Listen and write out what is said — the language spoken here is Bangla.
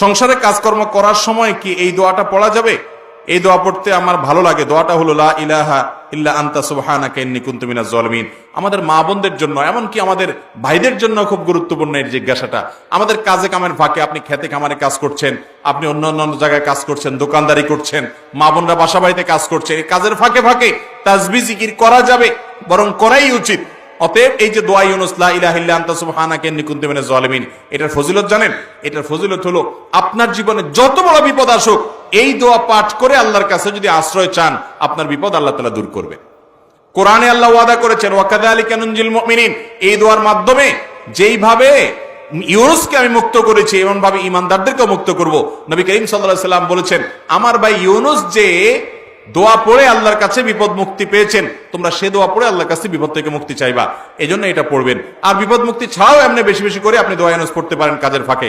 সংসারে কাজকর্ম করার সময় কি এই দোয়াটা পড়া যাবে? এই দোয়া পড়তে আমার ভালো লাগে। দোয়াটা হলো লা ইলাহা ইল্লা আনতা সুবহানাকা ইন্নী কুনতু মিনাজ জালিমিন। আমাদের মা বোনদের জন্য, এমনকি আমাদের ভাইদের জন্য খুব গুরুত্বপূর্ণ এই জিজ্ঞাসাটা। আমাদের কাজে কামের ফাঁকে, আপনি খেতে খামারে কাজ করছেন, আপনি অন্য অন্য জায়গায় কাজ করছেন, দোকানদারি করছেন, মা বোনরা বাসা বাড়িতে কাজ করছেন, এই কাজের ফাঁকে ফাঁকে তাসবিহ জিকির করা যাবে, বরং করাই উচিত। অতএব এই যে দোয়া ইউনুস লা ইলাহা ইল্লা আনতা সুবহানাকা ইন্নী কুনতু মিনাজ জালিমিন, এটার ফজিলত জানেন? এটার ফজিলত হলো আপনার জীবনে যত বড় বিপদ আসুক, এই দোয়া পাঠ করে আল্লাহর কাছে যদি আশ্রয় চান, আপনার বিপদ আল্লাহ তাআলা দূর করবে। কোরআনে আল্লাহ ওয়াদা করেছেন ওয়াকাযালিকা নুনজিল মুমিনিন, এই দোয়ার মাধ্যমে যেইভাবে ইউনুসকে আমি মুক্ত করেছি, এমন ভাবে ঈমানদারদেরকে মুক্ত করব। নবী করিম সাল্লাল্লাহু আলাইহি সাল্লাম বলেছেন, আমার ভাই ইউনুস যে দোয়া পড়ে আল্লাহর কাছে বিপদ মুক্তি পেয়েছেন, তোমরা সে দোয়া পড়ে আল্লাহর কাছে বিপদ থেকে মুক্তি চাইবা। এই জন্য এটা পড়বেন। আর বিপদ মুক্তি ছাড়াও এমনি বেশি বেশি করে আপনি দোয়া ইউনুস পড়তে পারেন কাজের ফাঁকে।